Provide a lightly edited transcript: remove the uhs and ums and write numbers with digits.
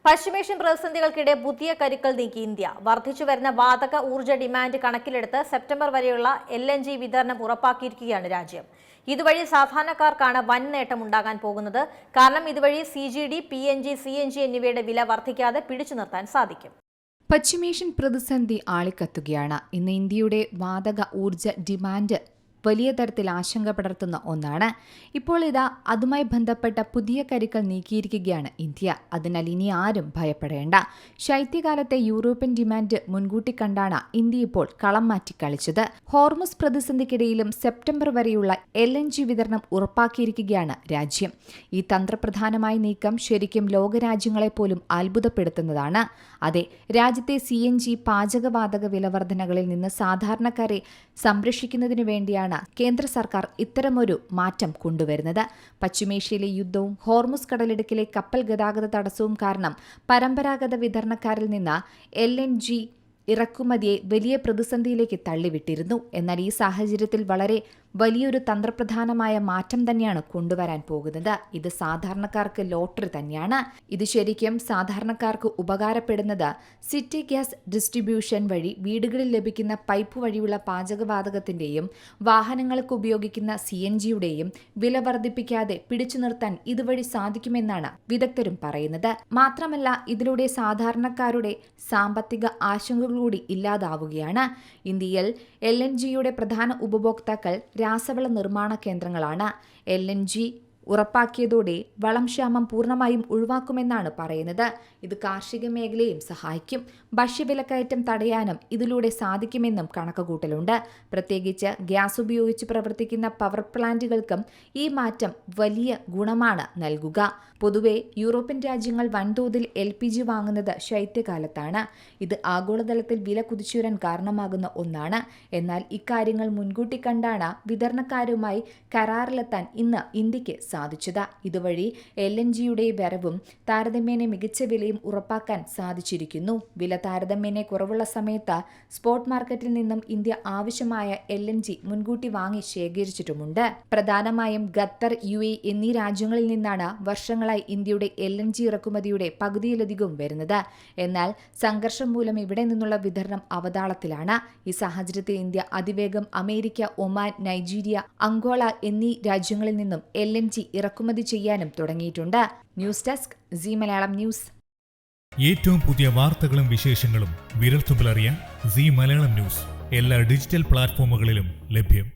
പശ്ചിമേഷ്യൻ പ്രതിസന്ധികൾക്കിടെ പുതിയ കരുക്കൾ നീക്കി ഇന്ത്യ. വർദ്ധിച്ചുവരുന്ന വാതക ഊർജ്ജ ഡിമാൻഡ് കണക്കിലെടുത്ത് സെപ്റ്റംബർ വരെയുള്ള LNG വിതരണം ഉറപ്പാക്കിയിരിക്കുകയാണ് രാജ്യം. ഇതുവഴി സാധാരണക്കാർക്കാണ് വൻ നേട്ടം ഉണ്ടാകാൻ പോകുന്നത്. കാരണം ഇതുവഴി CGD, PNG, CNG എന്നിവയുടെ വില വർദ്ധിക്കാതെ പിടിച്ചു നിർത്താൻ സാധിക്കും. പശ്ചിമേഷ്യൻ പ്രതിസന്ധി ആളിക്കത്തുകയാണ്. ഇന്ന് ഇന്ത്യയുടെ വാതക ഊർജ്ജ ഡിമാൻഡ് വലിയ തരത്തിൽ ആശങ്ക പടർത്തുന്ന ഒന്നാണ്. ഇപ്പോൾ അതുമായി ബന്ധപ്പെട്ട പുതിയ കരുക്കൾ നീക്കിയിരിക്കുകയാണ് ഇന്ത്യ. അതിനാൽ ഇനി ആരും ഭയപ്പെടേണ്ട. ശൈത്യകാലത്തെ യൂറോപ്യൻ ഡിമാൻഡ് മുൻകൂട്ടി കണ്ടാണ് ഇന്ത്യ ഇപ്പോൾ കളം മാറ്റി കളിച്ചത്. ഹോർമുസ് പ്രതിസന്ധിക്കിടയിലും സെപ്റ്റംബർ വരെയുള്ള LNG വിതരണം ഉറപ്പാക്കിയിരിക്കുകയാണ് രാജ്യം. ഈ തന്ത്രപ്രധാനമായ നീക്കം ശരിക്കും ലോകരാജ്യങ്ങളെ പോലും അത്ഭുതപ്പെടുത്തുന്നതാണ്. അതെ, രാജ്യത്തെ CNG പാചകവാതക വിലവർധനകളിൽ നിന്ന് സാധാരണക്കാരെ സംരക്ഷിക്കുന്നതിനു വേണ്ടിയാണ് കേന്ദ്ര സർക്കാർ ഇത്തരമൊരു മാറ്റം കൊണ്ടുവരുന്നത്. പശ്ചിമേഷ്യയിലെ യുദ്ധവും ഹോർമുസ് കടലിടുക്കിലെ കപ്പൽ ഗതാഗത തടസ്സവും കാരണം പരമ്പരാഗത വിതരണക്കാരിൽ നിന്ന് LNG ഇറക്കുമതിയെ വലിയ പ്രതിസന്ധിയിലേക്ക് തള്ളിവിട്ടിരുന്നു. എന്നാൽ ഈ സാഹചര്യത്തിൽ വളരെ വലിയൊരു തന്ത്രപ്രധാനമായ മാറ്റം തന്നെയാണ് കൊണ്ടുവരാൻ പോകുന്നത്. ഇത് സാധാരണക്കാർക്ക് ലോട്ടറി തന്നെയാണ്. ഇത് ശരിക്കും സാധാരണക്കാർക്ക് ഉപകാരപ്പെടുന്നത് സിറ്റി ഗ്യാസ് ഡിസ്ട്രിബ്യൂഷൻ വഴി വീടുകളിൽ ലഭിക്കുന്ന പൈപ്പ് വഴിയുള്ള പാചകവാതകത്തിന്റെയും വാഹനങ്ങൾക്ക് ഉപയോഗിക്കുന്ന CNGയുടെയും വില വർദ്ധിപ്പിക്കാതെ പിടിച്ചു നിർത്താൻ ഇതുവഴി സാധിക്കുമെന്നാണ് വിദഗ്ധരും പറയുന്നത്. മാത്രമല്ല, ഇതിലൂടെ സാധാരണക്കാരുടെ സാമ്പത്തിക ആശങ്കകൂടി ഇല്ലാതാവുകയാണ്. ഇന്ത്യയിൽ LNGയുടെ പ്രധാന ഉപഭോക്താക്കൾ രാസവള നിർമ്മാണ കേന്ദ്രങ്ങളാണ്. LNG ഉറപ്പാക്കിയതോടെ വളം ക്ഷാമം പൂർണ്ണമായും ഒഴിവാക്കുമെന്നാണ് പറയുന്നത്. ഇത് കാർഷിക മേഖലയും സഹായിക്കും. ഭക്ഷ്യവിലക്കയറ്റം തടയാനും ഇതിലൂടെ സാധിക്കുമെന്നും കണക്കുകൂട്ടലുണ്ട്. പ്രത്യേകിച്ച് ഗ്യാസ് ഉപയോഗിച്ച് പ്രവർത്തിക്കുന്ന പവർ പ്ലാന്റുകൾക്കും ഈ മാറ്റം വലിയ ഗുണമാണ് നൽകുക. പൊതുവെ യൂറോപ്യൻ രാജ്യങ്ങൾ വൻതോതിൽ LPG വാങ്ങുന്നത് ശൈത്യകാലത്താണ്. ഇത് ആഗോളതലത്തിൽ വില കുതിച്ചുയരാൻ കാരണമാകുന്ന ഒന്നാണ്. എന്നാൽ ഇക്കാര്യങ്ങൾ മുൻകൂട്ടി കണ്ടാണ് വിതരണക്കാരുമായി കരാറിലെത്താൻ ഇന്ന് ഇന്ത്യക്ക് സാധിച്ചത്. ഇതുവഴി LNGയുടെ വരവും താരതമ്യേന മികച്ച വിലയും ഉറപ്പാക്കാൻ സാധിച്ചിരിക്കുന്നു. വില താരതമ്യേന കുറവുള്ള സമയത്ത് സ്പോട്ട് മാർക്കറ്റിൽ നിന്നും ഇന്ത്യ ആവശ്യമായ LNG മുൻകൂട്ടി വാങ്ങി ശേഖരിച്ചിട്ടുമുണ്ട്. പ്രധാനമായും ഖത്തർ, UAE എന്നീ രാജ്യങ്ങളിൽ നിന്നാണ് വർഷങ്ങളായി ഇന്ത്യയുടെ LNG ഇറക്കുമതിയുടെ പകുതിയിലധികവും വരുന്നത്. എന്നാൽ സംഘർഷം മൂലം ഇവിടെ നിന്നുള്ള വിതരണം അവതാളത്തിലാണ്. ഈ സാഹചര്യത്തിൽ ഇന്ത്യ അതിവേഗം അമേരിക്ക, ഒമാൻ, നൈജീരിയ, അങ്കോള എന്നീ രാജ്യങ്ങളിൽ നിന്നും LNG ഇറക്കുമതി ചെയ്യാനും തുടങ്ങിയിട്ടുണ്ട്. News desk C Malayalam news. ഏറ്റവും പുതിയ വാർത്തകളും വിശേഷങ്ങളും വിരൽത്തുമ്പിലറിയാൻ സി മലയാളം ന്യൂസ് എല്ലാ ഡിജിറ്റൽ പ്ലാറ്റ്ഫോമുകളിലും ലഭ്യം.